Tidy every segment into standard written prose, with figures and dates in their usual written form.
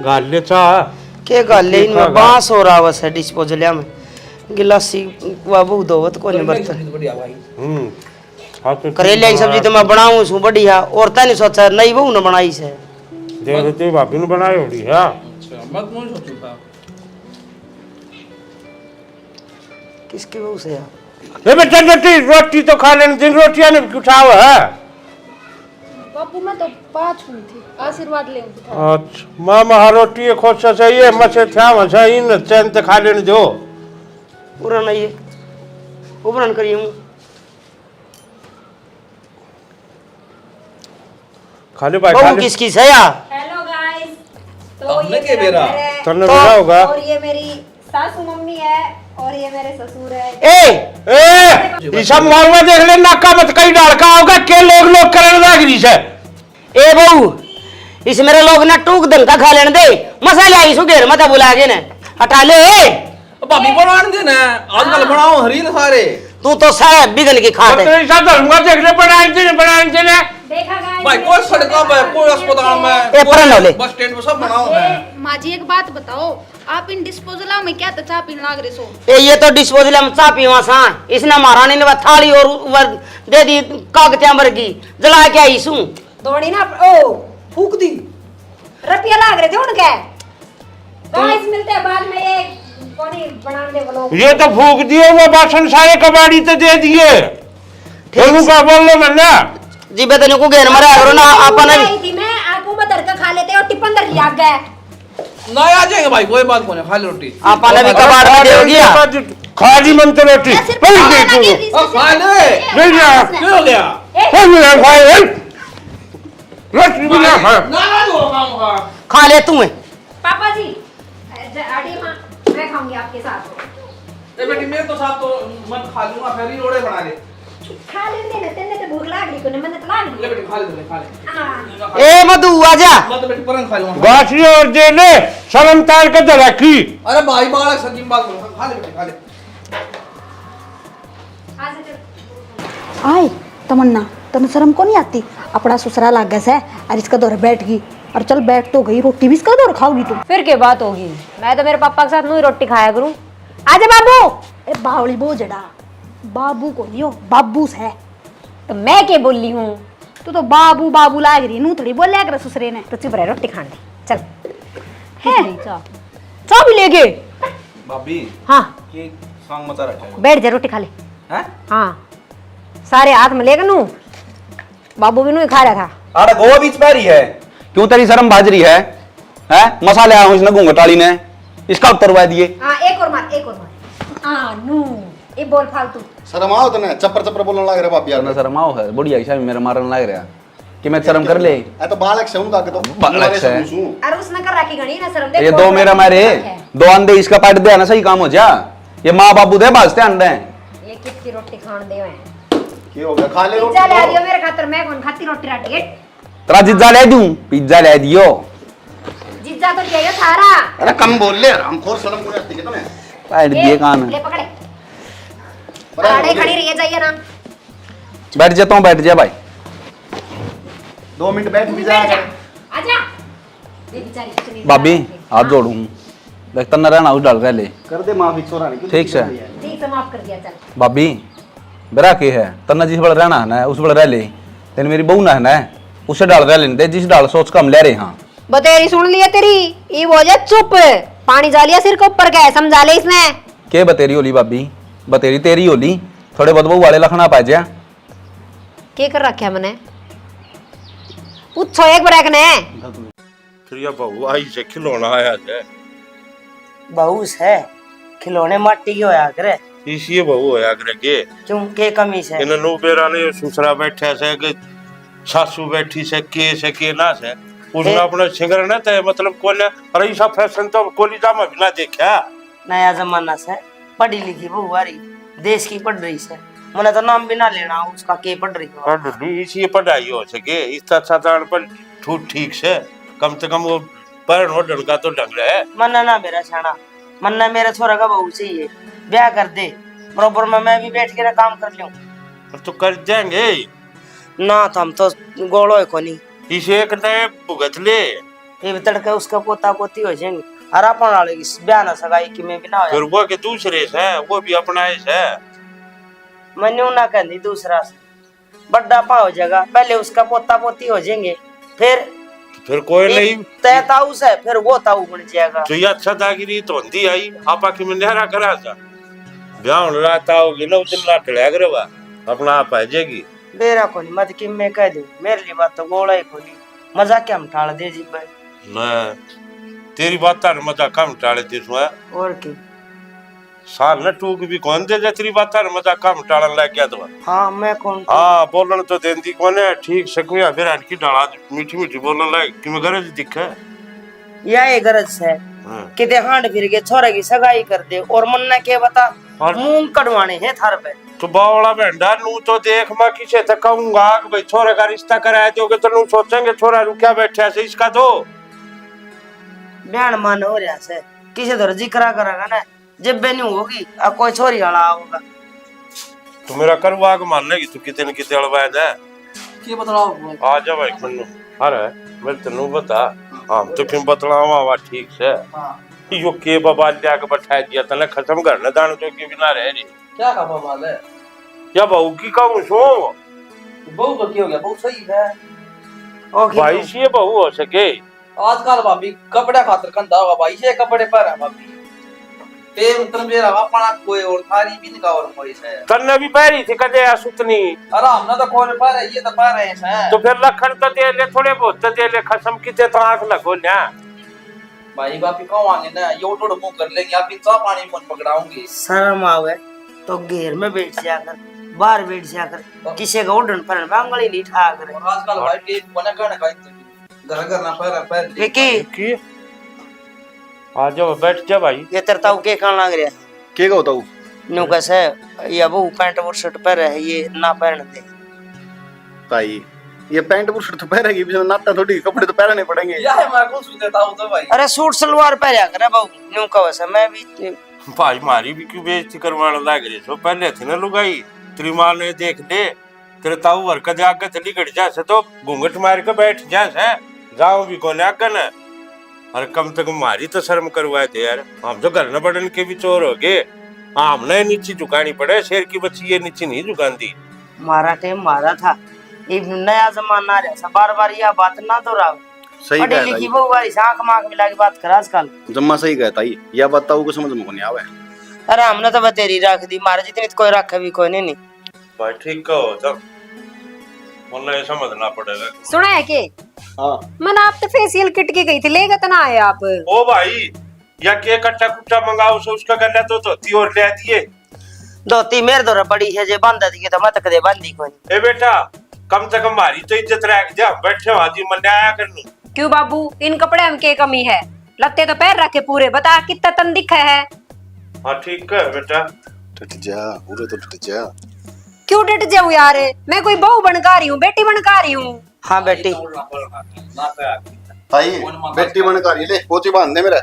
गाले चा के गाले इनमें बांस हो रहा है डिस्पोजलिया में गिलासी बाबू दोवत को नहीं बर्तन करेले की सब्जी तो मैं बनाऊं सु बढ़िया और तने सोचा नहीं बहू ने बनाई से देख ते भाभी ने बनाई होड़ी है। अच्छा मत कौन सोचू था किसकी बहू से यार ये बेटा रोटी तो खा लेने दिन रोटियां ने उठाओ है। बापू मैं तो 5 हुई थी आशीर्वाद ले अच्छा मामा रोटी खुश से ये मसे था मसे इन चैन ते खा लेने दो पूरा नहीं है उबरन करिए हूं खाली भाई बहू खाली किसकी से यार हेलो गाइस तो हमने ये के मेरा बेरा? घर है तन्ने मिला होगा और ये मेरी सासू मम्मी है और ये मेरे ससुर है। ए ये सब मारवा देख ले नाका मत कहीं डालका होगा के लोग करने लागी से ए बहू इस मेरे लोग ना टूक दन का खा लेने दे मसाले आई सु घेर मत बुला के ने हटा ले भाभी बनाने दे ना आजकल बनाओ हरीन सारे तू तो साहब बिगन की खाते तो ऐसा धर्मा देख ले बनाए थे देखा गाइस भाई कोई सड़कों पे कोई अस्पताल में ए, परण लो ले। बस स्टैंड पे सब बनाओ है माँ जी एक बात बताओो आप इन डिस्पोजला में क्या चाह पीने लाग रहे सो? ए ये तो डिस्पोजल में चा पीवा सा इसने महारानी ने थाली और ऊपर दे दी कागज मर की जला के आई सू दौड़ी ना ओ फूक दी रुपया लाग रहे थे उनके गाइस मिलते हैं बाद में ये कोनी बनाने दे व्लॉग ये तो फूक दिए वो बासन सारे कबाड़ी तो दे दिए ठीक का बोल लो मैंने जी बेतने को घेर मरा करो ना आपन थी मैं आपको में धरकर खा लेते और टिप्पण धर लिया गए ना आ जाएंगे भाई कोई बात नहीं खाली रोटी आपन भी कबाड़ में दे दिया खाली मन तो रोटी खा ले नहीं ना क्या हो गया रोटी बिना ना दो काम का खा ले तू पापा जी आड़ी माँ मैं खाऊंगी आपके साथ ए बेटी मैं तो साथ तो मन खा लूंगा फिर ही रोड़े बना ले खा लेते ना तेने तो भूख लाग रही कोने मन तो लाग ले रही बेटी खा ले खा ले हां ए मधु आजा मैं तो बेटी परन खा लूंगा बासी और दे ले शर्म तार के दे रखी अरे भाई बालक सब्जी में बात करो खा ले बेटी खा ले आज चल आए तमन्ना तने शर्म को नहीं आती अपना ससुरा लाग गया है और इसका दौर बैठ गई और चल बैठ तो गई रोटी भी इसका दौर खाओगी तू फिर क्या बात होगी मैं तो मेरे पापा के साथ नू ही रोटी खाया करूं आजा बाबू ए बावली बो जड़ा बाबू को लियो बाबू है तो मैं क्या बोल रही हूँ तू तो बाबू बाबू लाग रही नू थोड़ी बोल कर ससुरे ने तो चुप रह रोटी खाने दे चल है चाह भी ले गए भाभी हाँ ये सॉन्ग मचा रखा है बैठ जा रोटी खा ले हैं हाँ सारे हाथ में लेकर नू बाबू भी नू ही खा रहा था अरे गोवा बीच पा रही है क्यों तेरी शर्म भाज रही है हैं मसाले आया हूं इसने घूंघटाली ने इसका उत्तरवा दिए हां एक और मार हां नू ये बोल फालतू शर्म आओ तने चप्पर चप्पर बोलने लग रहे बाप यार ना शर्म आओ है बढ़िया हिसाब मेरे मारन लग रहा कि मैं शर्म कर ले ए तो बालक से उनका के तो बालक से। अरे उसने कर रखी गणी ना शर्म ये दो मेरा मारे दो अंडे इसका पाट दे ना सही काम हो जा ये माँ बाबू दे बाजते अंडे ये कितनी रोटी खान दे मैं की हो गया खा ले रोटी पिज्जा ले दियो मेरे खातिर मैं कौन खाती रोटी राटी तेरा जिज्जा ले दूं पिज्जा ले दियो जिज्जा तो चाहिए सारा अरे कम बोल ले हम खोर शर्म को आती है तने पाट दिए कान ले पकड़े आड़े खड़ी रही जाइए ना बैठ जाता हूँ बैठ जा भाई 2 मिनट बैठ भी जा आजा ये बेचारी कितनी भाभी हाथ जोड़ू देख तना रहना उस डाल रहे ले कर दे माफी छोरा ने ठीक से ठीक से माफ कर दिया चल भाभी बेरा के है तना जिस बड़ रहना है ना उस बड़ रह ले तेन मेरी बहू ना है ना उसे डाल रह लेने दे जिस डाल सोच कम ले रहे हाँ बतेरी सुन लिया तेरी ये वो जा चुप पानी जा लिया सिर के ऊपर क्या है समझा ले इसने के बतेरी होली भाभी बतेरी तेरी होली थोड़े बदबू वाले लखना पा जा क्या कर रखा मैंने पूछो एक बार ने फिर ये बहू आई से खिलौना आया है बहू है खिलौने माटी के होया करे इसी बहू होया करेगे क्यों के कमी से इन नो बेरा ने सुसरा बैठा से कि सासू बैठी से के ना से उसने अपना सिंगर ना ते मतलब कोने अरे ऐसा फैशन तो कॉलेज में भी ना देखा नया जमाना से पढ़ी लिखी बहू वारी देश की पढ़ रही से मैंने तो नाम भी ना लेना उसका के पढ़ रही हो पढ़ इसी पढ़ाई हो सके इस साधारण पर ठीक से कम से कम वो पर हो ढंगा तो ढंग रहा है मन्ना ना मेरा छाना मन्ना मेरे छोरा का बहू चाहिए ब्याह कर दे बरोबर में मैं भी बैठ के ना काम कर लूं तो कर जाएंगे ना तो हम तो गोलो है कोनी इसे एक नए भुगत ले ये तड़के उसका पोता पोती हो जाएंगे और अपन वाले की ब्याह ना सगाई की में भी ना फिर हो वो के दूसरे से वो भी अपना है मैंने ना कहनी दूसरा से बड़ा पा हो जाएगा पहले उसका पोता पोती हो जाएंगे फिर कोई नहीं तय ताऊ से फिर वो ताऊ बन जाएगा तो ये अच्छा दागिरी तो होती आई आपा की में नहरा करा था ब्याह राता होगी ना उतन लाट लग रहा अपना आप आ जाएगी बेरा को नहीं मत कि मैं कह दूं मेरे लिए बात तो गोला ही को नहीं मजा क्या हम टाल दे जी भाई ना तेरी बात तार मजा कम टाले दिसवा और की साल न टूक भी कौन दे तेरी बात तार मजा कम टालन लग गया तो हाँ मैं कौन हाँ बोलन तो देंदी कौन है ठीक सकमिया फिर की डाला मीठी मीठी बोलन लग कि मैं गरज दिखे यह गरज है कि दे हांड फिर के छोरा की सगाई कर दे और मन ने के बता मुंह कटवाने हैं थार पे तो बावड़ा बेंडा नू तो देख मैं किसे तक कहूंगा कि भाई छोरे का रिश्ता कराया दोगे तो नू सोचेंगे छोरा रुकिया बैठा से इसका दो बयान मान हो रहा से किसे तो जिक्र करेगा ना जब बेनी होगी अब कोई छोरी वाला होगा तो मेरा करवा के मान लेगी तू कितने कितने अड़वाए दे की बतलाओ आ जा भाई मन्नू अरे मैं तेनू बता हम तो क्यों बतलावा वा ठीक से यो के बाबा लिया के बैठा दिया तने खत्म करने दान तो के बिना रह रही क्या का बवाल है या बहू की कहूं सो बहू तो क्या हो गया बहू सही है ओके भाई से बहू हो सके आजकल भाभी कपड़े खातर कंधा होगा भाई से कपड़े पर है भाभी प्रेम तन मेरा अपना कोई और थारी भी निका और कोई से तन्ने भी पैरी थी कदे सुतनी अरे हमने तो कौन पर है ये तो पर है हैं तो फिर लखन तो दे ले थोड़े बहुत तो दे ले खसम किते तो आंख लगो ना भाई बापी कौन आने ना ये उठो मुंह कर लेंगे आप चाह पानी मन पकड़ाऊंगी शर्म आवे तो घेर में बैठ जाकर बाहर बैठ जाकर किसी का उड़न पर बांगड़ी नहीं ठा कर और आजकल भाई टेप बना करने का घर घर ना पर विकी की आ जाओ बैठ जा भाई ये तरताऊ के खान लग रहा के का बताऊं न्यू कैसे ये वो पैंट और शर्ट पर है ये ना पहन दे ताई ये पैंट और शर्ट तो पहनेगी भी नाता थोड़ी कपड़े तो पहनने पड़ेंगे या है मैं कौन सु देता हूं तो भाई अरे सूट सलवार पहना कर बाबू न्यू का वैसा मैं भी भाई मारी भी क्यों बेइज्जती करवाने लग रही सो पहले थी ना लुगाई तेरी मां ने देख ले तेरे ताऊ हर कदे आगे चली गड़ जा से तो घूंघट मार के बैठ जा से जाओ भी कोने आगन अरे कम से कम मारी तो शर्म करवाए थे यार हम तो घर न बढ़न के भी चोर हो गए हमने नीचे झुकानी पड़े शेर की बच्ची ये नीचे नहीं झुकाती मारा टाइम मारा था ये नया जमाना रहा बार बार यह बात ना दोहराओ सही पढ़ी कहता लिखी बहु वाली आंख मांख मिला के बात कर आजकल जम्मा सही कहता ही या बताऊ को समझ में नहीं आवे अरे हमने तो बतेरी रख दी मारे जितनी तो कोई रखे भी कोई नहीं भाई ठीक कहो तब वरना ये समझना पड़ेगा सुना है के हां मन आप तो फेशियल किट के गई थी लेगा तो ना आए आप ओ भाई या के कट्टा कुट्टा मंगाओ सो उसका गन्ना तो धोती और ले दिए धोती मेरे दौरा बड़ी है जे बांधा दी तो मत कदे बांधी कोई ए बेटा कम से कम हमारी तो इज्जत रख जा बैठे हो आदमी मन आया करनी क्यों बाबू इन कपड़े हम के कमी है लत्ते तो पैर रखे पूरे बता कितना तन दिखा है हाँ ठीक है बेटा टट जा पूरे तो टट जा क्यों डट जाऊं यार मैं कोई बहू बनका रही हूँ बेटी बनका रही हूँ हाँ बेटी ना पे ताई बेटी बनकर ले पोची बांध दे मेरा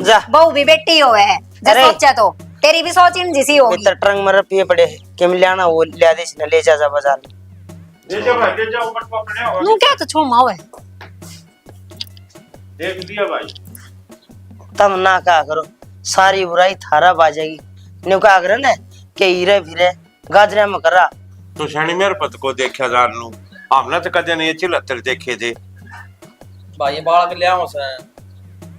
जा बहू भी बेटी हो है जब अरे। सोचा तो तेरी भी सोच इन जैसी होगी मित्र ट्रंक में रपिए पड़े कि मिल जाना वो ले दे ले जा बाजार ले जा भाई ले जाओ ऊपर पकड़े हो नू क्या तो छो माओ है देख लिया भाई तब ना कहा करो सारी बुराई थारा बाजेगी न्यू कहा करो ना के हीरे फिरे गाजरे में करा तो शनि मेरे पत को देखा जान लू हमने तो कदे नहीं 74 देखे थे भाई ये बाल के ले आओ से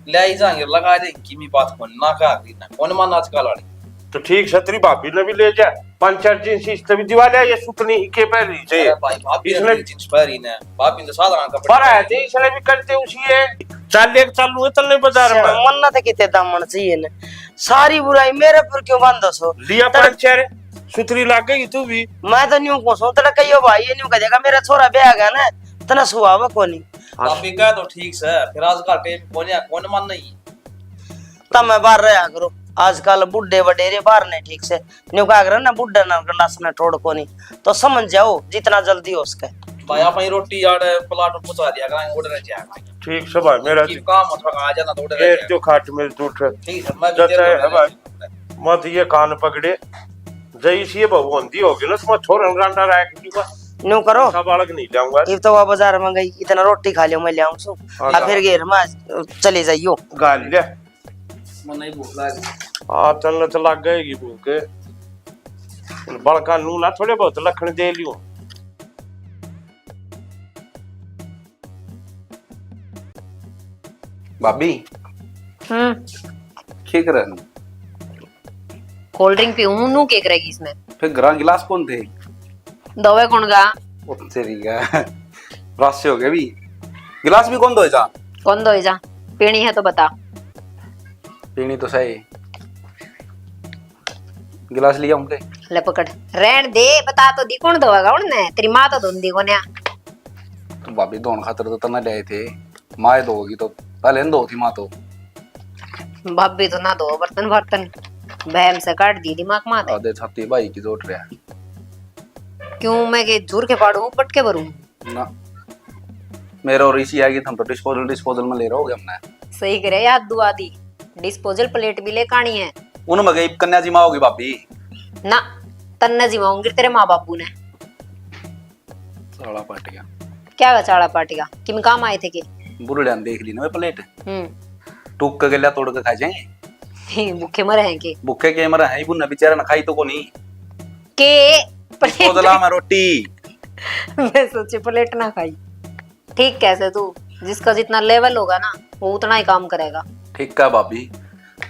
ले आई जाएंगे लगा दे की मी बात को ना का ना कौन मान आजकल वाली तो ठीक छतरी भाभी ने भी ले जा 5-4 जींस इस तभी दिवाले ये सुतनी के पैर ही से अरे भाई भाभी इसने ने जींस पहनी ने भाभी ने साधारण कपड़े पर है थे इसने भी करते उसी है चल एक चालू है तलने बाजार में मन्ना था कितने दामन चाहिए ना सारी बुराई मेरे पर क्यों बांधो सो लिया 5-4 सुतरी लाग गई तू भी मैं तो न्यू को सोच रहा कहियो भाई ये न्यू कह देगा मेरा छोरा ब्याह गया ना तना सुहावा कोनी भाभी का तो ठीक से फिर आजकल टेप कौन मान नहीं तब मैं बाहर रहा करो आजकल बुढ़े वडेरे बाहर नहीं ठीक से न्यू कहा करो ना बुढ़ा ना गंडास ना ठोड़ कोनी तो समझ जाओ जितना जल्दी हो सके भाई आप ही रोटी यार प्लाट पहुंचा दिया करेंगे ऑर्डर जाएगा ठीक से भाई मेरा की काम होता आ जाना तो ऑर्डर ये जो खाट में टूट ठीक है मैं भी जाता है दे भाई मत ये कान पकड़े जई सी बहु होंदी होगी ना तुम छोरन रांडा रहा कि न्यू करो सब बालक नहीं जाऊंगा ये तो वह बाजार में गई इतना रोटी खा लियो मैं ले आऊं सो आ फिर घेर में चले जाइयो गाल ले मन नहीं भूख लगी आ चलने तो लग गएगी भूख बड़का नू ना थोड़े बहुत लखन दे लियो भाभी ठीक रहे कोल्ड ड्रिंक पीऊं नू केक रहेगी इसमें फिर ग्रा गिलास कौन थे दवे कौन गा ओ तेरी का रस से हो गया भी गिलास भी कौन दो जा कौन दो जा पीनी है तो बता पीनी तो सही गिलास लिया उनके ले पकड़ रहन दे बता तो दी कौन दोगा उनने तेरी माँ तो धुंधी को ना तो भाभी दोन खातर तो तना ले थे माँ दोगी तो पहले दो थी माँ तो भाभी तो ना दो बर्तन बर्तन बहम से काट दी दिमाग माँ आधे छाती भाई की जोट रहा क्यों मैं के झूर के पाड़ू पट के भरूं ना मेरा और इसी आगे हम तो डिस्पोजल में ले रहे हो गए हमने सही करे याद दुआ दी डिस्पोजल प्लेट भी ले कानी है उनमें गई कन्या जी माँ होगी भाभी ना तन्ना जी माऊंगी तेरे माँ बापू ने साला पाट गया क्या चाड़ा पाटेगा किम काम आए थे के बुरड़िया देख ली ना वे प्लेट टूक के गला तोड़ के खा जाएंगे भूखे मरे हैं के भूखे के मरा है बुना बेचारा ना खाई तो को नहीं के डिस्पोजला में रोटी मैं सोचे प्लेट ना खाई ठीक कैसे तू जिसका जितना लेवल होगा ना वो उतना ही काम करेगा ठीक है भाभी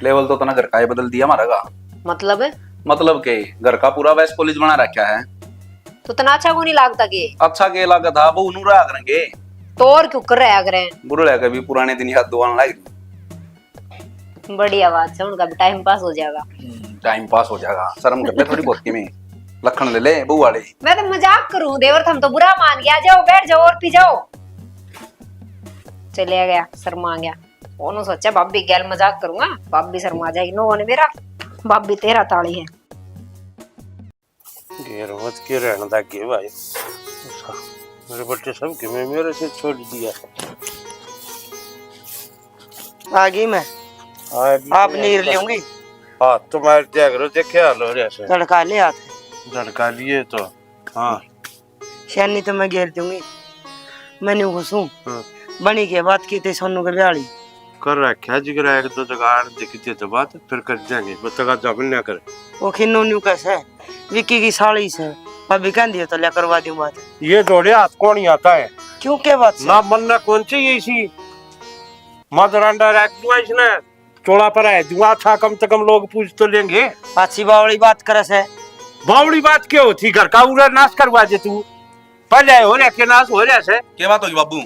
लेवल तो तना घर का ही बदल दिया हमारा का मतलब है मतलब के घर का पूरा वेस्ट कॉलेज बना रखा है तो इतना अच्छा को नहीं लगता के अच्छा के लगा था वो नूरा करेंगे तो और क्यों कर रहा है बुरड़िया के भी पुराने दिन याद दुआन लग बढ़िया बात है उनका भी टाइम पास हो जाएगा टाइम पास हो जाएगा शर्म कर ले थोड़ी बहुत की में लखन ले ले बू वाले मैं तो मजाक करूं देवर हम तो बुरा मान गया जाओ बैठ जाओ और पी जाओ चले गया शर्मा गया उन्होंने सोचा भाभी गैल मजाक करूंगा भाभी शर्मा जाएगी नो ने मेरा भाभी तेरा ताली है घेर मत के रहना था के भाई मेरे बच्चे सब के मैं मेरे से छोड़ दिया आगे मैं आप नीर लेंगी हाँ तुम्हारे जागरो देखे हालो जैसे लड़का ले आते लड़का लिए तो हाँ शानी तो मैं घेर दूंगी मैंने घुसूं बनी के बात की थी सोनू के ब्याली कर रखा जिगर एक दो जगह देखती तो बात फिर कर जाएंगे बता जबन ना कर वो खिन्नो न्यू कैसे विक्की की साड़ी से अभी कह दिया तो ले करवा दूं बात ये जोड़े हाथ कौन ही आता है क्यों क्या बात ना मन ना कौन चाहिए इसी मदरांडा रख दूंगा इसने चोड़ा पर है दूंगा था कम से कम लोग पूछ तो लेंगे अच्छी बावड़ी बात करे से बावड़ी बात क्यों होती घर का पूरा नाश करवा दे तू पहले हो रहा के नाश हो रहा से क्या बात होगी बाबू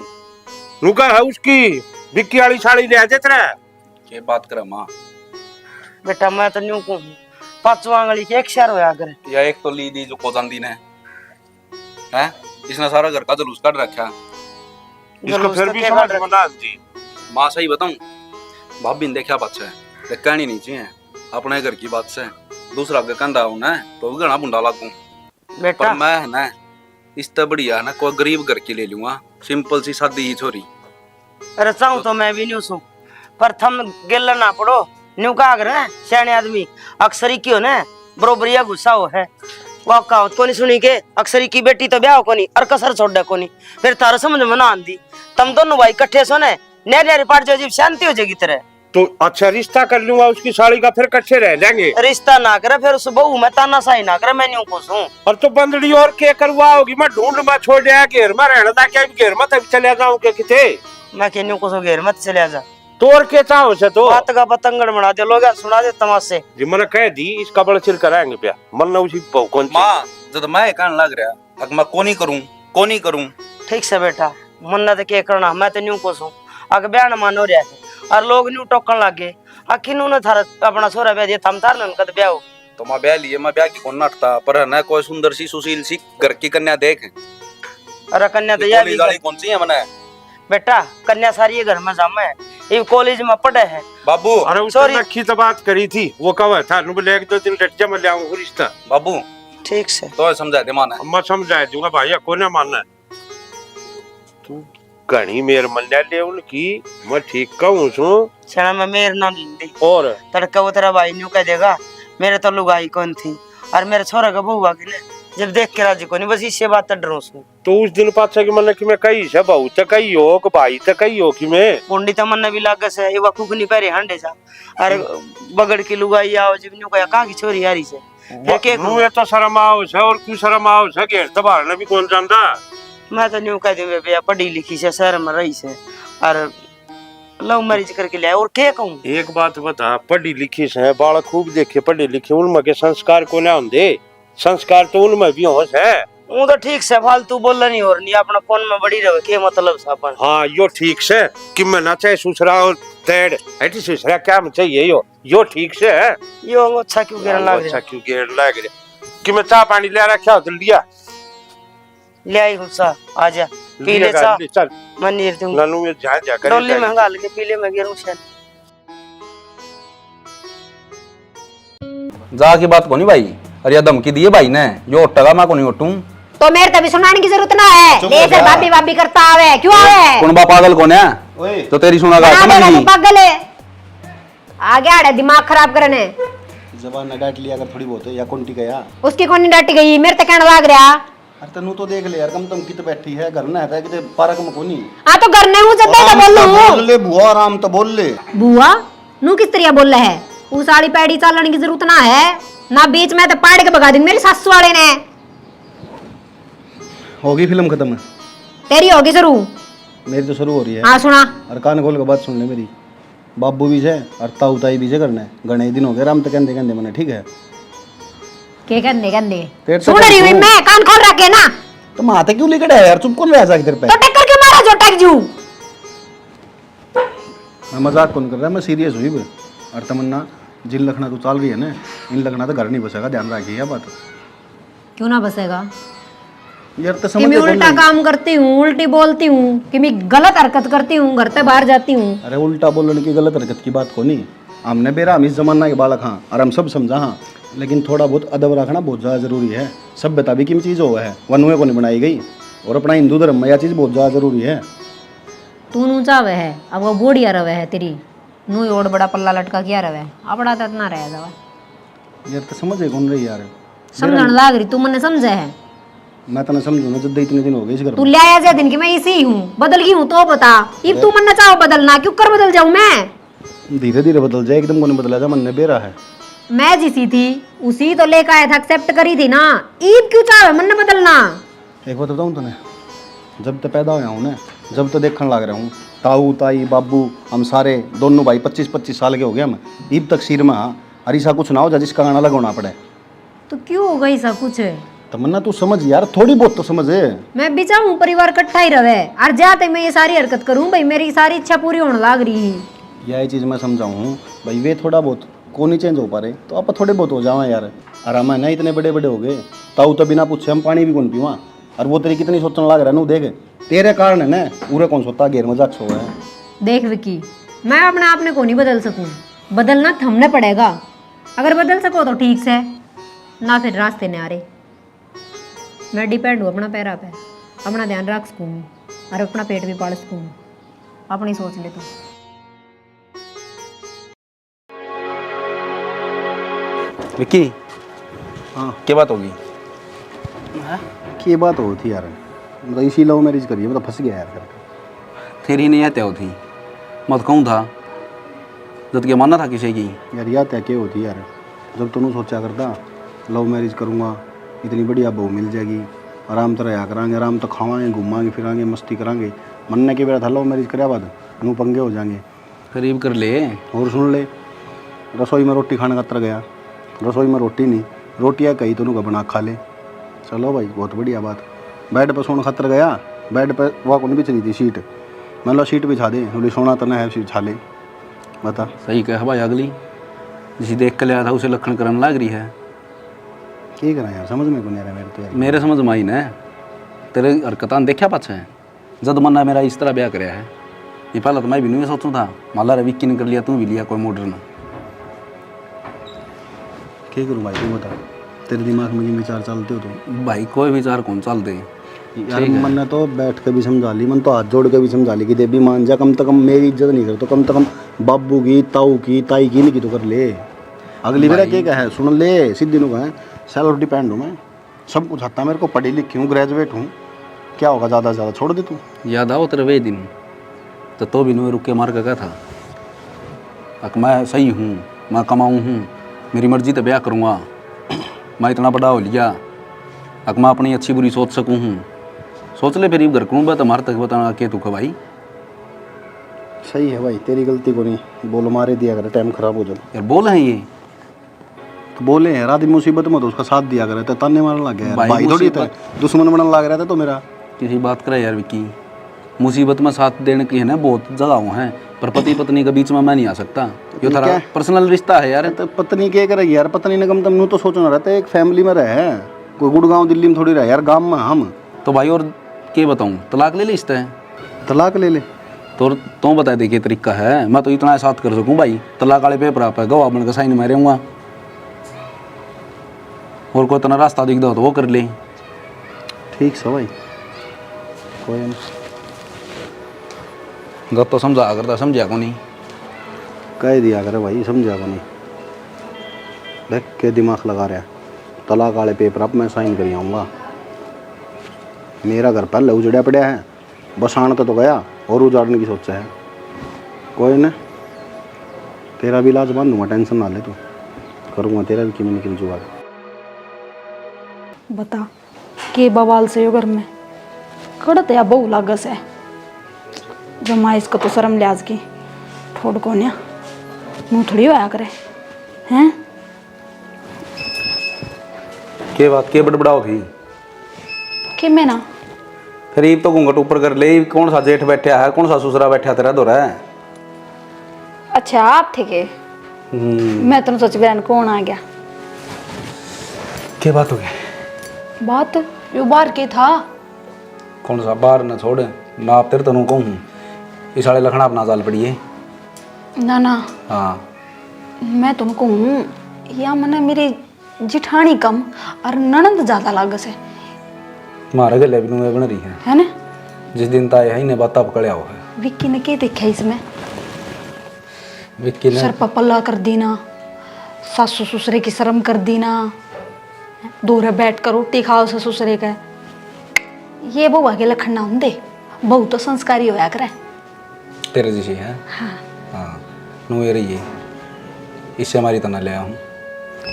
रुका है उसकी विक्की वाली साड़ी ले आते तेरा क्या बात करे माँ बेटा मैं तो न्यू कहूँ पांचवा आंगली के एक शेर होया करे या एक तो ली दी जो कोजांदी ने हैं इसने सारा घर का जुलूस काट रखा इसको फिर भी समझ में ना आती माँ सही बताऊं भाभी ने देखा बात है देख कहनी नहीं चाहिए अपने घर की बात से दूसरा के कंधा हूं ना तो भी घना बुंडा लागू बेटा पर मैं है ना इससे बढ़िया ना कोई गरीब घर की ले लूंगा सिंपल सी सादी ही छोरी अरे चाहूँ तो मैं भी न्यू सू पर थम गिल ना पड़ो न्यू का अगर है सियाने आदमी अक्सरी क्यों ना बरोबरिया गुस्सा हो है वो कहावत को नहीं सुनी के अक्सरी की बेटी तो ब्याह को नहीं और कसर छोड़ दे को नहीं फिर तारा समझ में ना आंदी तुम दोनों भाई इकट्ठे सोने नेर नेर पाट जो जीव शांति हो जाएगी तरह तो अच्छा रिश्ता कर लूंगा उसकी साड़ी का फिर कट्ठे रह जाएंगे रिश्ता ना करे फिर उस बहू में ताना साई ना करे मैं न्यू खुश हूँ और तो बंदड़ी और क्या करवा होगी मैं ढूंढ में छोड़ दिया घेर में रहना था क्या घेर में तब चले जाऊं के किथे मैं के न्यू खुश हूँ घेर मत चले जा तोड़ के चाहो से तो बात का पतंगड़ बना दे लोग सुना दे तमाशे जी मैंने कह दी इसका बड़ा चिर कराएंगे प्या मन ना उसी कौन माँ जब मैं कहने लग रहा अब मैं कोनी करूं ठीक से बेटा मन तो क्या करना मैं तो न्यू खुश हूँ अगर ब्याह मान हो रहा है और लोग न्यू टोकन लगे आखिर उन्होंने थारा अपना सोरा ब्याह दिया थम थार न कद ब्याह हो तो मैं ब्याह लिए मैं ब्याह की कौन नटता पर है ना कोई सुंदर सी सुशील सी घर की कन्या देख अरे कन्या तो यार कौन सी है मैंने बेटा कन्या सारी घर में जामा है ये कॉलेज में पढ़े है बाबू अरे उसने रखी तो बात करी थी वो कब था नु बोले एक दो दिन लट जा मैं ले आऊं रिश्ता बाबू ठीक से तो समझा दे माना मैं समझा दूंगा भाई को ना मानना तू घणी मेर मल्ल्या ले उनकी मैं ठीक कहूं सु छना में मेर ना दी और तड़का वो तेरा भाई न्यू कह देगा मेरे तो लुगाई कौन थी और मेरे छोरा का बहू आगे जब देख के राजी को नहीं, बस इससे बात डरो सु। तो उस दिन पाछा कि मैंने कि मैं कही से बहु ते कही हो कि भाई ते कही हो कि मैं कोंडी तमन्ना भी लागस है, ये वकू नहीं पहरे हांडे सा। अरे बगड़ की लुगाई आओ जब न्यू कहा कहां की छोरी यारी से फिर के मुंह तो शर्म आओ से और क्यों शर्म आओ से घेर तबारने भी कौन जानता। मैं तो न्यू कह दूं भैया पढ़ी लिखी से शहर में रही से और लव मैरिज करके ले और के कहूं। एक बात बता, पढ़ी लिखी से बालक खूब देखे पढ़े लिखे उनमें के संस्कार को ना होंदे, संस्कार तो उनमें भी हो है। वो तो ठीक से फालतू बोलना नहीं और नहीं अपना फोन में बड़ी रहे के मतलब सापन। हाँ यो ठीक से कि मैं ना चाहे ससुरा और तेड़ ऐसी ससुरा क्या में चाहिए यो ठीक से है। यो अच्छा क्यों गिरन लाग अच्छा क्यों गिरन लाग रहा कि मैं चाय पानी ले रखा हो तो लिया ले आई गुस्सा आजा पी ले चा चल मन नीर दूं नानू में जा कर डोली में गाल के पीले में गिरूं शायद। जा की बात कोनी भाई, अरे ये धमकी दिए भाई ने, यो टगा मैं को नहीं उठूं तो मेरे तभी सुनाने की जरूरत ना है। ले से भाभी भाभी करता आवे क्यों आवे? कौन बा पागल कौन है ओए तो तेरी सुनागा बना देगा समझ तू पागल है, आगे आड़े दिमाग खराब करने। जबान न डांट लिया अगर थोड़ी बहुत है या कौन टिका या उसकी कौन नहीं डांटी गई, मेरे तो कहने लाग रहा। अरे तनु तो देख ले यार, कम तुम कित बैठी है घर ना है कि पार्क में कोनी। हाँ तो घर नहीं हूँ जब तो बोलूं। बोल ले बुआ आराम तो बोल ले। बुआ नू किस तरह बोल रहा है, वो साड़ी पैड़ी चालने की जरूरत ना है ना, बीच में तो पाड़ के भगा दी मेरी सासू वाले ने। होगी फिल्म खत्म, तेरी होगी शुरू, मेरी तो शुरू हो रही है। हाँ सुना। और कान खोल के बात सुन ले मेरी, बाबू भी है और ताऊ ताई भी है करना है, गणे दिन हो गए राम तो कहते कहते मैंने ठीक है। के कहने तेरे सुन रही हुई मैं, कान खोल रखे ना। तो माथे क्यों लेकर आया यार, चुप कौन रहा तेरे पे? तो टक्कर क्यों मारा जो टक जू? मैं मजाक कौन कर रहा, मैं सीरियस हुई भी। और तमन्ना जिन लखना तू चाल रही है ना, इन लखना तो घर नहीं बसेगा, ध्यान रखिए यह बात। क्यों ना बसेगा? यार तो कि समझ मैं उल्टा काम करती हूँ, उल्टी बोलती हूँ, कि मैं गलत हरकत करती हूँ, घर से बाहर जाती हूँ। अरे उल्टा बोलने की गलत हरकत की बात को नहीं, हमने बेरा हम इस जमाना के बालक हाँ और हम सब समझा हाँ, लेकिन थोड़ा बहुत अदब रखना बहुत ज़्यादा जरूरी है। सभ्यता भी किम चीज़ हो है, वनुए को नहीं बनाई गई, और अपना हिंदू धर्म में यह चीज़ बहुत ज़्यादा जरूरी है। तू ऊंचा वे है, अब वो बूढ़िया रवे है तेरी, नू और बड़ा पल्ला लटका किया रवे, अपना तो इतना रह जावा। यार तो समझे कौन रही यार, समझण लाग रही, तू मने समझे है? मैं तो समझू ना, जब इतने दिन हो गए इस घर तू में। ले आया जे दिन की मैं इसी हूँ, बदल गई हूँ तो बता। अब तू मन चाहो बदलना, क्यों कर बदल जाऊं मैं? धीरे धीरे बदल जाए, एकदम को नहीं बदला जा, मन ने बेरा है। मैं जिसी थी उसी तो लेकर आया था, एक्सेप्ट करी थी ना, ईद क्यों चाहे मन ने बदलना? एक बात बताऊँ तूने, जब तो पैदा होया हूँ ना, जब तो देखने लग रहा हूँ, ताऊ ताई बाबू हम सारे दोनों भाई 25-25 साल के हो गए हम, ईब तक सिर में हाँ हरीसा कुछ ना हो जा जिसका गाना लगाना पड़े। तो क्यों हो गई सा कुछ? तमन्ना तू समझ यार, थोड़ी बहुत तो समझ है। मैं भी चाहूँ परिवार इकट्ठा ही रहे, और जाते मैं ये सारी हरकत करूँ भाई, मेरी सारी इच्छा पूरी होने लग रही है। यही चीज़ मैं समझाऊँ भाई, वे थोड़ा बहुत को नहीं चेंज हो पा रहे तो आप थोड़े बहुत हो जावा यार। आराम है ना, इतने बड़े बड़े हो गए, ताऊ तो बिना पूछे हम पानी भी कौन पीवा, और वो तेरी कितनी सोचने लग रहा है नू, देख तेरे कारण है ना पूरे कौन सोता घेर मजाक सो है। देख विकी, मैं अपने आप ने को नहीं बदल सकूं, बदलना थमने पड़ेगा। अगर बदल सको तो ठीक से, ना फिर रास्ते ने आ रहे। मैं डिपेंड हूँ अपना पैरा पे, अपना ध्यान रख सकूँ और अपना पेट भी पाल सकूँ, अपनी सोच ले तू। विक्की हाँ क्या बात होगी? की बात हो थी यार, मतलब इसी लव मैरिज करिए, मतलब फंस गया यार करके। तेरी नहीं आते होती मत कहूँ था, जब के मानना था किसी की। यार या तय क्या होती यार, जब तुम सोचा करता लव मैरिज करूँगा, इतनी बढ़िया बहू मिल जाएगी, आराम तो रहा करांगे, आराम तो खावांगे घूमांगे फिरांगे मस्ती करांगे, मन के बेरा था लव मैरिज कराया बाद नू पंगे हो जाएंगे। करीब कर ले। और सुन ले, रसोई में रोटी खाने का तर गया, रसोई में रोटी नहीं, रोटियाँ कहीं तो का बना खा ले। चलो भाई बहुत बढ़िया बात। बेड पर सोने खतर गया, बेड पर वहाँ कौन बिछ रही थी सीट, मतलब सीट बिछा दे, बोली सोना तो है सीट छा ले। बता सही कह भाई, अगली जिसे देख कर लिया था उसे लखन करने लग रही है। क्या करा यार, समझ में को नहीं आ रहा मेरे तो यार। मेरे समझ में आई ना, तेरे हरकतान देखा पाछे है, जद मन्ना मेरा इस तरह ब्याह कराया है, ये पहले तो मैं भी नहीं सोचूं था, माला रे विक्की ने कर लिया, तू भी लिया कोई मॉडर्न। क्या करूँ भाई तू बता, तेरे दिमाग में ये विचार चलते हो तो? भाई कोई विचार कौन चल दे यार मन ने तो बैठ के भी समझा ली, मन तो हाथ जोड़ के भी समझा ली कि देवी मान जा, कम से कम मेरी इज्जत नहीं कर तो कम से कम बाबू की ताऊ की ताई की तो कर ले। अगली मेरा क्या है सुन ले, सीधी नु कहा सेल्फ डिपेंड हूँ मैं, सब कुछ आता है मेरे को, पढ़ी लिखी हूँ, ग्रेजुएट हूँ, क्या होगा ज़्यादा से ज़्यादा, छोड़ दे तू। याद आओ तेरे वे दिन तो भी नुए रुक के मार का था। अक मैं सही हूँ, मैं कमाऊँ हूँ, मेरी मर्जी तो ब्याह करूँगा, मैं इतना बड़ा हो लिया, अक मैं अपनी अच्छी बुरी सोच सकूँ हूँ। सोच ले फिर घर करूँ तो मार तक बताना के तू भाई। सही है भाई, तेरी गलती को नहीं, बोल मारे दिया करे, टाइम खराब हो जाए यार बोल है ये तो बोले यार, आदमी मुसीबत में तो उसका साथ दिया करे, तो ताने मारने लग गया यार। भाई भाई थोड़ी था, मुसीबत- दुश्मन बनने लग रहा था तो मेरा। किसी बात करे यार विक्की, मुसीबत में साथ देने की है ना बहुत जगह हैं, पर पति पत्नी के बीच में मैं नहीं आ सकता। ये थारा पर्सनल रिश्ता है यार। तो पत्नी क्या करेगी यार, पत्नी ने कम तम तो सोचना रहता है, एक फैमिली में रहे, कोई गुड़गांव दिल्ली में थोड़ी रहे यार, गांव में हम। तो भाई और क्या बताऊँ, तलाक ले इस है तलाक ले ले। तो बता दे क्या तरीका है, मैं तो इतना साथ कर सकूँ भाई। तलाक वाले पेपर आप है, गवाह बनकर साइन में रहूँगा, और कोई इतना रास्ता दिख दो तो वो कर ले। ठीक है भाई, कोई नहीं, गप तो समझा करता, समझा को नहीं। कह दिया करे भाई, समझा को नहीं, देख के दिमाग लगा रहा है। तलाक वाले पेपर अब मैं साइन कर आऊँगा, मेरा घर पहले उजड़ा पड़ा है, बसाना तो गया और उजाड़ने की सोचा है। कोई ना, तेरा भी इलाज बांधूंगा, टेंशन ना ले तू, करूँगा तेरा भी किमी निकल जुगाड़। बता के बवाल से यो घर में खड़त या बहु लागस है, जमा इसको तो शर्म लिहाज की ठोड़ को न्या मुँह थोड़ी होया करे हैं। के बात के बड़बड़ाओ थी कि मैं ना फिर ये तो घूंघट ऊपर कर ले। कौन सा जेठ बैठा है, कौन सा ससुरा बैठा तेरा दो है। अच्छा आप थे के, मैं तो सोच बहन कौन आ गया। क्या बात हो गई? बात यो बार के था, कौन सा बाहर न छोड़, मैं आप तेरे तनु कहूँ इस साले लखना अपना जाल पड़ी है ना ना। हाँ मैं तुमको हूँ या मने मेरी जिठानी कम और ननंद ज्यादा लागस है मारे गले भी नुए बन रही है ना। जिस दिन ताए है ने बाता पकड़या हुआ है। विक्की ने क्या देखा इसमें, विक्की ने सर पर पल्ला कर देना, सासू ससुरे की शर्म कर देना, दूर बैठ कर रोटी खाओ ससुरे का, ये बउआ के लखन ना होंगे। बहू तो संस्कारी होया करे तेरे जैसी है। हाँ। हाँ नुए रही है, इससे हमारी तना ले हूँ।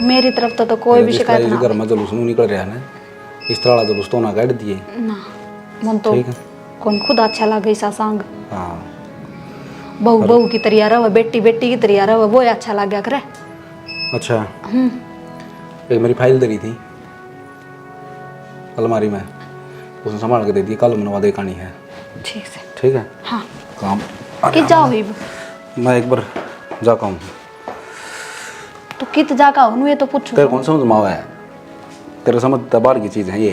मेरी तरफ तो कोई भी शिकायत ना घर में जुलूस नहीं निकल रहा है, इस तरह जुलूस तो ना काट दिए ना। मन तो ठीक है। कौन खुद अच्छा लगे ऐसा संग, हाँ बहू बहू की तरिया रहा, बेटी बेटी की तरिया रहा, वो अच्छा लगा करे। अच्छा एक मेरी फाइल दे रही थी अलमारी में, उसने संभाल के दे दी, कल मनवा दे कहानी है। ठीक से ठीक है। हाँ काम कि जाओ ही मैं एक बार जाका हूँ। तो कित जाका हूँ ये तो पूछो। तेरे कौन समझ में आवा है, तेरे समझ बाहर की चीज़ है ये,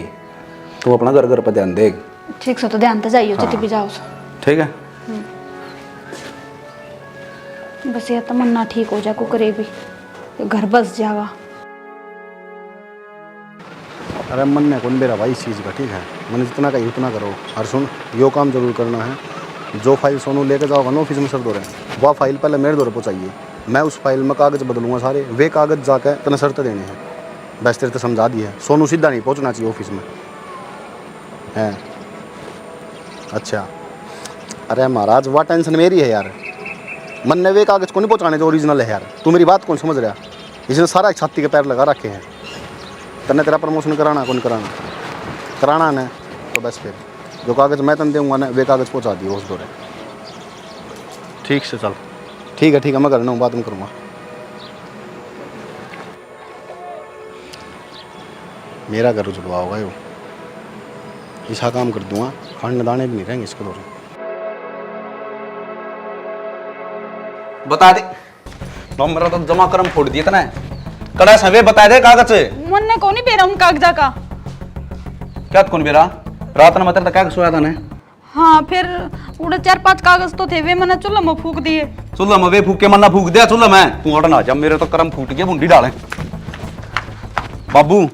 तू अपना घर घर पर ध्यान दे। ठीक से तो ध्यान तो जाइयो, हाँ। चिट्ठी भी जाओ। ठीक है। बस ये तमन्ना ठीक हो जा, को करे भी ये घर बस जावा। अरे मन ने कौन बेरा भाई इस चीज़ का, ठीक है, मैंने जितना कही उतना करो। और सुन, यो काम जरूर करना है, जो फाइल सोनू लेके जाओगा ना ऑफिस में सर दौरे, वह फाइल पहले मेरे दौरे पहुँचाइए। मैं उस फाइल में कागज़ बदलूंगा सारे, वे कागज़ जाकर तने शर्त देने हैं। बस तेरे तो समझा दी है, सोनू सीधा नहीं पहुँचना चाहिए ऑफिस में है। अच्छा अरे महाराज, वह टेंशन मेरी है यार, मन ने वे कागज़ को नहीं पहुँचाने जो ओरिजिनल है यार। तू मेरी बात कौन समझ रहा, इसने सारा एक छाती के पैर लगा रखे हैं। तने तेरा प्रमोशन कराना कौन कराना, कराना ना तो बस फिर जो कागज़ मैं तन दूंगा ना, वे कागज़ पहुँचा दिए उस दौरे। ठीक से चल, ठीक है मैं करना हूँ, बात में करूँगा। मेरा घर उजड़वा होगा यो, ऐसा काम कर दूंगा, खाने दाने भी नहीं रहेंगे इसके दौरे। बता दे तो मेरा तो जमा करम फोड़ दिया था, कड़ा सवे बता दे कागज से। मन ने कौन ही बेरा हूँ कागजा का। क्या कौन बेरा, रात में मतलब क्या सोया था ने। हाँ फिर उड़े 4-5 कागज तो थे, वे मैंने चूल्हा में फूक दिए। चूल्हा में वे फूक के मन्ना फूक दिया चूल्हा में, तू हटना जब मेरे तो करम फूट गया, बूंदी डाले। बाबू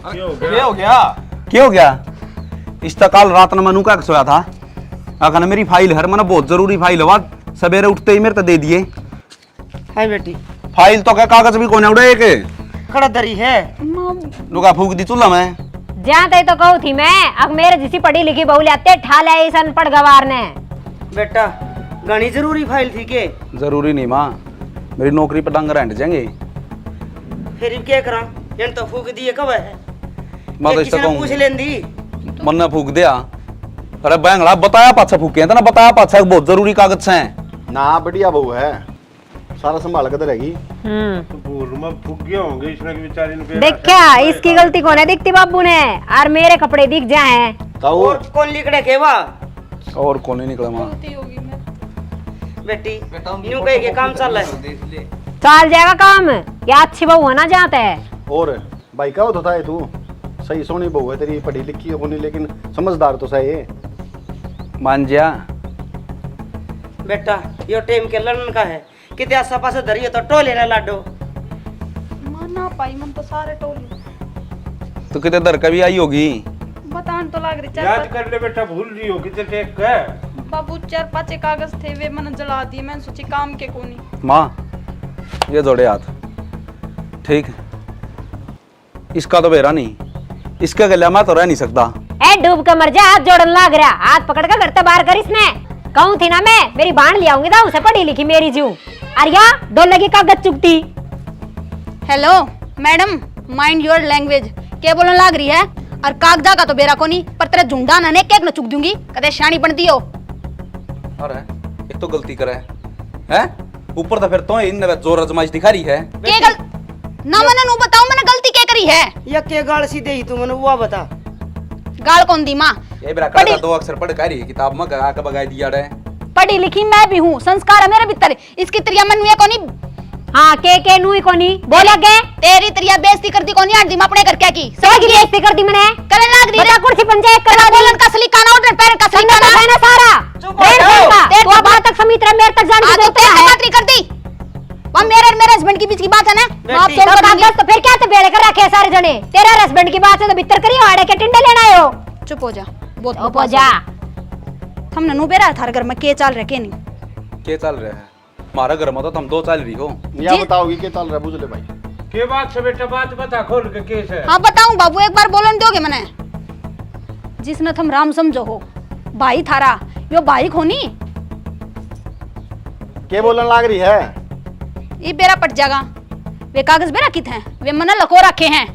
क्या हो गया? क्या हो गया? इस तक कल रात में मनु का सोया था, आखिर मेरी फाइल है, मैंने बहुत जरूरी फाइल है, सवेरे उठते ही मेरे तो दे दिए। है बेटी, फाइल तो क्या कागज भी कौन है उड़े एक खड़ा दरी है। नुका फूक दी चूल्हा में। जहाँ तक तो कहूँ थी मैं, अब मेरे जिसी पढ़ी लिखी बहू लाते ठा ले इस अनपढ़ गवार ने। बेटा घनी जरूरी फाइल थी के? जरूरी नहीं माँ, मेरी नौकरी पर डंगर हट जाएंगे। फिर क्या करा, जन तो फूक दिए कब है? मैं तो किसी ने पूछ लेन दी। मन ने फूक दिया। अरे बैंगला बताया पाछा फूके ना, बताया पाछा बहुत जरूरी कागज है ना। बढ़िया बहू है, सारा संभाल कर रहेगी। तो बोल मैं फूक गया होंगे इसने की बेचारी ने। देखा इसकी गलती कौन है? दिखती बाबू ने, और मेरे कपड़े दिख जाए। और कौन लिखड़े केवा? और कौन नहीं निकला माँ। बेटी यूं कह के काम चल रहा है। चल जाएगा काम, क्या अच्छी बहू है ना जाते है। और भाई क्या होता है तू? सही सोनी बहू है तेरी, पढ़ी लिखी होनी लेकिन समझदार तो सही है। मान जा बेटा यो टेम के लड़न का है, किते आसा पासे धरियो तो टोले ना लाडो। माना पाई मन तो सारे टोली तो कितने दर कभी आई होगी। बतान तो लाग रही याद कर ले बेटा, भूल रही हो कितने टेक है। बाबू 4-5 कागज थे वे मैंने जला दिए, मैंने सोची काम के कोनी। माँ ये जोड़े हाथ, ठीक इसका तो बेरा नहीं, इसके गले मैं तो रह नहीं सकता। ए डूब के मर जा, हाथ जोड़न लाग रहा, हाथ पकड़ कर घर से बाहर कर इसने। कहूँ थी ना मैं, मेरी बाण ले आऊंगी था उसे पढ़ी लिखी मेरी जू। अरिया दो लगी कागज चुकती। Hello madam, mind your language. क्या बोलने लाग रही है? और कागजा का तो बेरा कोनी, पर तेरे झुंडा ने केक न चुक दूंगी, कदे शानी बन दियो। अरे एक तो गलती करे है, ऊपर तो फिर तो इन जोर आजमाइश दिखा रही है। के गल ना मैंने नु बताऊं मैंने गलती क्या करी है? या के गाल सी दे तू मैंने वो बता। गाल कौन दी माँ? ये बेरा कड़ा दो अक्षर पढ़ कर रही किताब में आके बगाई दिया रे। पढ़ी लिखी मैं भी हूँ, संस्कार है मेरे भीतर, इसकी तरिया मन में कोनी। हाँ के नुई कोनी बोला के तेरी तरिया बेइज्जती कर दी कोनी आंटी मैं अपने घर क्या की सही की बेइज्जती कर दी मैंने। करने लाग रही बता कुर्सी पंचायत करा करा बोलन का असली काना उठन पैर का असली काना है ना सारा। चुप हो जाओ। तो बात तक समित रहा, मेरे तक जाने आ की तो जरूरत तेरे है। बात नहीं कर दी। वो मेरे और मेरे हस्बैंड के बीच की बात है ना, मैं आप बेटी, सोच तो कर कागज तो फिर क्या तो बेड़े कर रखे हैं सारे जने। तेरा हस्बैंड की बात है तो भीतर करियो, आड़े के टिंडे लेना आयो। चुप हो जा, बहुत चुप हो जा। हमने नु बेरा थारे घर में के चाल रखे नहीं। के चल रहा है हमारा घर में तो तुम दो चल रही हो। या बताओगी क्या चल रहा है? बुझ ले भाई के बात से बेटा, बात बता खोल के केस है। हाँ बताऊं बाबू, एक बार बोलन दोगे मैंने? जिसने तुम राम समझो हो भाई थारा, यो भाई खोनी के बोलने लाग रही है? ये बेरा पट जाएगा। वे कागज बेरा कित हैं, वे मना लको रखे हैं,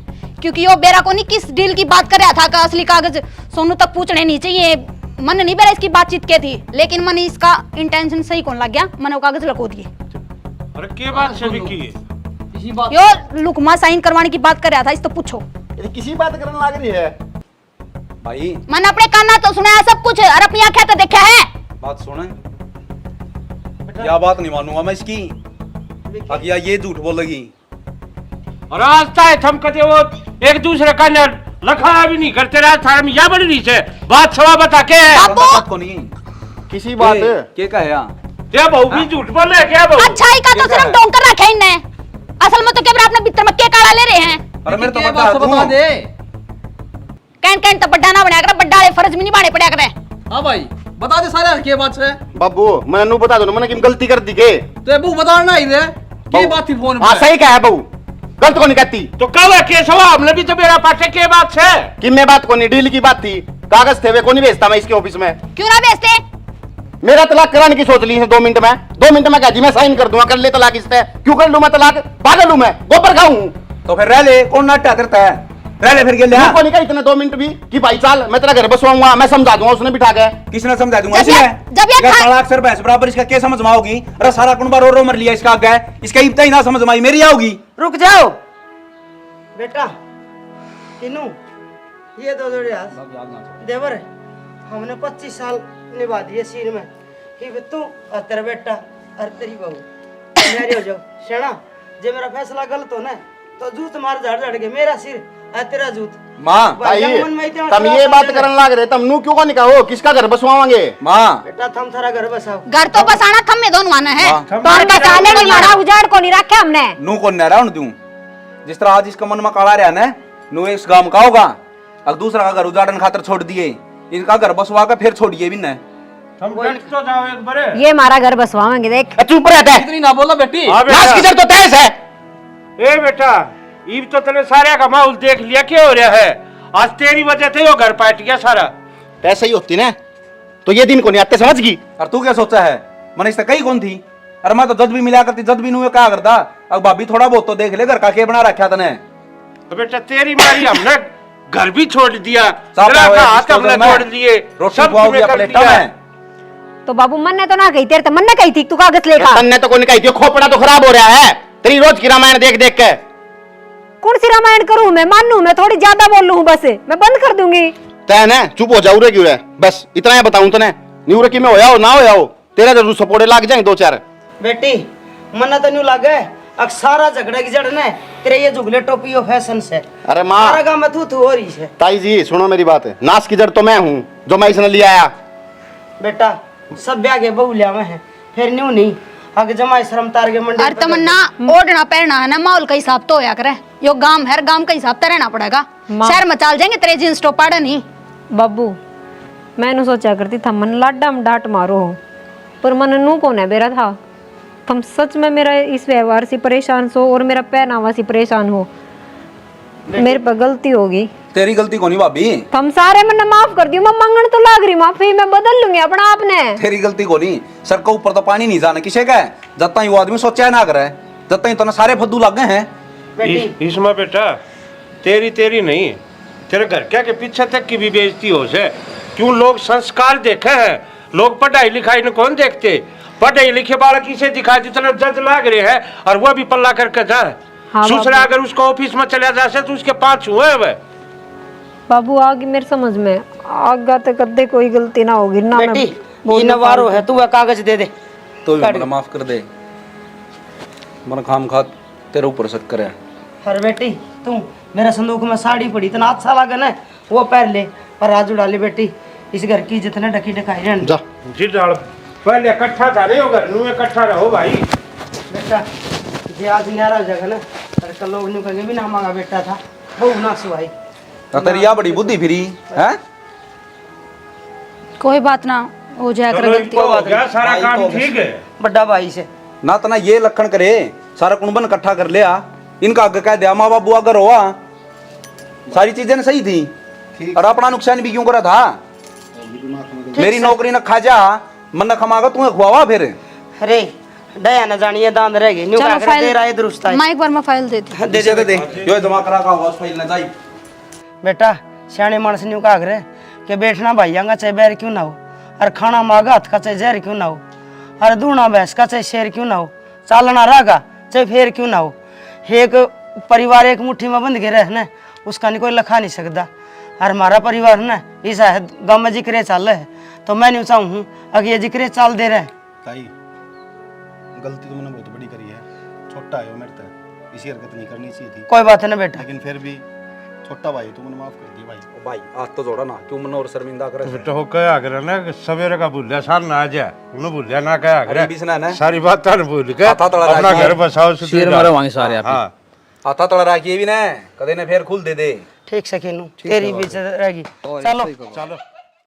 क्योंकि यो बेरा को नहीं किस डील की बात कर रहा था का असली कागज सोनू तक पूछने नहीं चाहिए। मन नहीं बेरा इसकी बातचीत की थी, लेकिन मन इसका इंटेंशन सही कौन लग गया, मैंने वो कागज लको दिए। अरे के बात से विकी है? यो लुकमा साइन करवाने की बात कर रहा था, इस तो पूछो। ये किसी बात करने लाग रही है? भाई मैंने अपने काना तो सुना है सब कुछ, और अपनी आंखें तो देखा है। बात सुने, क्या बात नहीं मानूंगा मैं इसकी। अगिया ये झूठ बोलेगी। और आज ताए थम कदे वो एक दूसरे का न लखा भी नहीं करते, रात थारा में या बड़ी से बात सवा बता के है। बात को नहीं किसी बात के का है यहाँ? क्या बहू भी झूठ बोल रहे क्या बहू? अच्छाई का तो सिर्फ डोंग कर रखे इनने, असल में तो क्या अपने भीतर में के काला ले रहे हैं। अरे मेरे तो बता दे। कैन कैन तो बड्डा ना बना कर, बड्डा वाले फर्ज में नहीं बाने पड़ा करे। हाँ भाई बता दे सारे के बात है। बाबू मैंने नु बता दो मैंने कि गलती कर दी के? तो बू बताना ही दे के बात थी फोन हाँ सही कहा है बहू, गलत को नहीं कहती। तो कब है केस हुआ? हमने भी तो मेरा पाठे के बात से कि मैं बात को नहीं, डील की बात थी, कागज थे वे को नहीं भेजता मैं इसके ऑफिस में। क्यों ना बेचते? मेरा तलाक कराने की सोच ली है 2 मिनट में। 2 मिनट में कहा जी मैं साइन कर दूंगा, कर ले तलाक इससे। क्यों कर लूं मैं तलाक? पागल हूं मैं, गोबर खाऊं? तो फिर रह ले, कौन नाट्य करता है? रह ले फिर मेरे को नहीं कहा इतने 2 मिनट भी कि भाई चाल मैं तेरा घर बसवाऊंगा, मैं समझा दूंगा। उसने बिठा के किसने समझा दूंगा? जब ये- जब ये खा- तलाक सर भैंस बराबर इसका क्या समझ में आओगी? अरे सारा कुनबा रो रो मर लिया इसका आगे, इसका इब्ता ही ना समझ में आई, मेरी आओगी। रुक जाओ बेटा। किनू ये दो जोड़े हाथ देवर है, हमने 25 साल निभा दिए सीर में कि तू और तेरा बेटा और तेरी बहू मेरी हो जाओ शेणा। जे मेरा फैसला गलत हो ना तो जूत मार झाड़ झाड़ के मेरा सिर और तेरा जूत। माँ भाई भाईजान मन में इतना तुम ये खराब बात समझे करने लाग रहे, तुम नू क्यों को नहीं कहो किसका घर बसवाओगे? माँ बेटा थम थारा घर बसाओ। घर तो बसाना थम में दोनों आना है। तोर का साले नहीं मारा, उजाड़ को नहीं रखे हमने। नू कौन नह रहा हूं तू? जिस तरह आज इसका मन में काला रहा ना, नू इस गांव का होगा, अब दूसरा का घर उजाड़न खातर छोड़ दिए, इनका घर बसवा के फिर छोड़िए भी न। हम कट तो जाओ एक बारे। ये हमारा घर बसवाएंगे देख। चुप रहता है, इतनी ना बोलो बेटी। हाँ नाच बेटा, किधर तो तैस है। ए बेटा ईब तो तने सारे का माहौल देख लिया क्या हो रहा है। आज तेरी वजह से वो घर पाट गया सारा। ऐसे ही होती ना तो ये दिन को नहीं आते, समझ गई। और तू क्या सोचा है, मैंने इससे कई कौन थी। अरे मैं तो जज भी मिला करती, जज भी नहीं क्या करता। अब भाभी थोड़ा बहुत तो देख ले, घर का के बना रखा तने। तो बेटा तेरी मारी हमने घर भी छोड़ दिया, साफ तेरा हुआ है, हाथ इसको हमने तो मैं छोड़ दिए, रोटी सब खुआओगी तुम्हें कर प्लेटा दिया। में। तो बाबू मन ने तो ना कही, तेरे तो मन ने कही थी तू कागज लेकर। तन्ने तो कोई कही थी, खोपड़ा तो खराब हो रहा है तेरी रोज की रामायण देख देख के। कौन सी रामायण करूं मैं, मानू मैं थोड़ी ज्यादा बोल लूं, बस मैं बंद कर दूंगी। तय ना चुप हो जाऊ रे क्यों रे, बस इतना ही बताऊं तने। न्यू रे की में होया हो ना होया हो, तेरा जरूर सपोड़े लाग जाएंगे 2-4। बेटी मन तो न्यू लागे अब सारा झगड़ा की जड़ ने तेरे ये जुगले टोपियो फैशन से। अरे माँ सारा काम तू हो रही है। ताई जी सुनो मेरी बात, नाश की जड़ तो मैं हूँ जो मैं इसने लिया आया। बेटा सब ब्याह के बहू लिया है, फिर न्यू नहीं आगे जमा श्रम तार के मंडी। अरे तमन्ना ओढ़ना पहनना है ना, माहौल का हिसाब तो होया करे। यो गांव है, गांव का हिसाब तो रहना पड़ेगा। शहर में चल जाएंगे तेरे जींस टॉप पाड़े नहीं। बाबू मैंने सोचा करती था मन लाडा में डांट मारो हो, पर मन नू कौन है बेरा था। तुम सच में मेरा इस व्यवहार से परेशान हो और मेरा पहनावा से परेशान हो। मेरे पर गलती होगी, तेरी गलती को नहीं भाभी, तुम सारे मैंने माफ कर दियो। मैं मांगने तो लाग रही माफी, मैं बदल लूंगी अपना आपने। तेरी गलती को नहीं। सर के ऊपर तो पानी नहीं जाना किसे का है। जब तक वो आदमी सोचा है ना करे, जब तक तो सारे फद्दू लग गए हैं। इसमें बेटा तेरी नहीं, तेरे घर क्या के पीछे तक की भी बेइज्जती हो से। क्यों लोग संस्कार देखे हैं, लोग पढ़ाई लिखाई ने कौन देखते। पढ़े लिखे बालक इसे दिखा जितना जज लाग रहे हैं और वो भी पल्ला करके जाए। हाँ दूसरा अगर उसको ऑफिस में चला जाए तो उसके 5 हुए वह। बाबू आगे मेरे समझ में आगे तो कदे कोई गलती ना होगी ना। बेटी ये नवारो है, तू वह कागज दे दे। तो भी मना माफ कर दे, मन खाम खा तेरे ऊपर शक करे। अरे बेटी तू मेरा संदूक में साड़ी पड़ी इतना अच्छा लगा ना, वो पहन ले। पर आज उड़ा ले बेटी, इस घर की जितने ढकी ढकाई रहने जा जी डाल पहले इकट्ठा था रे, घर में इकट्ठा रहो भाई। बेटा जे आज न्यारा हो जाएगा ना, अरे कल लोग न्यू कहेंगे भी ना मांगा बेटा था बहु ना सुहाई। तेरी या बड़ी बुद्धि फिरी है। कोई बात ना हो जाया करे चलो गलती। इनको हो गया सारा काम ठीक है। बड़ा भाई से ना तना ये लखन करे, सारा कुंबन इकट्ठा कर लिया, इनका आगे कह दिया माँ बाबू अगर हुआ सारी चीजें सही थी और अपना नुकसान भी क्यों करा था। मेरी नौकरी न खा जा, मन न खमागा तुम्हें खुआवा फिर। अरे दया न जानिए दांत रह गए न्यू चलो का दे रहा है दुरुस्त है। मैं एक बार मैं फाइल देती। दे दे यो जमा करा का होगा फाइल न जाई। बेटा सियाने मानस न्यू का आग्रह के बैठना भाईयांगा चाहे बैर क्यों ना हो, और खाना मांगा हाथ का चाहे जहर क्यों ना हो, और दूना भैंस का चाहे शेर क्यों ना हो, चालना रागा चाहे फेर क्यों ना हो। एक परिवार एक मुट्ठी में बंद के रहना उसका नहीं कोई लखा नहीं सकता। और हमारा परिवार ना इस गाँव में जिक्र चाल है, तो मैं नहीं चाहूँ अगर ये जिक्र चाल दे रहे। ताई गलती तो मैंने बहुत बड़ी करी है, छोटा है वो मेरे तक, इसी हरकत नहीं करनी चाहिए थी। कोई बात है ना बेटा, लेकिन फिर भी छोटा भाई तो मैंने माफ कर दिया भाई। भाई आज तो जोड़ा ना, क्यों मन और शर्मिंदा करे। बेटा हो कहा करे ना कि सवेरे का भूलिया सार ना आ जाए, उन्हें भूलिया ना कहा अरे करे। बिसना ना सारी बात तान भूल के हाथा तड़ा अपना राखी। घर बसाओ सुधर शेर जाओ। मारे वहीं सारे आप ही। हाँ हाथा तड़ा राखिए भी ना, कदे ने फिर खुल दे दे। ठीक सकीनू तेरी भी इज्जत रहेगी। चलो चलो।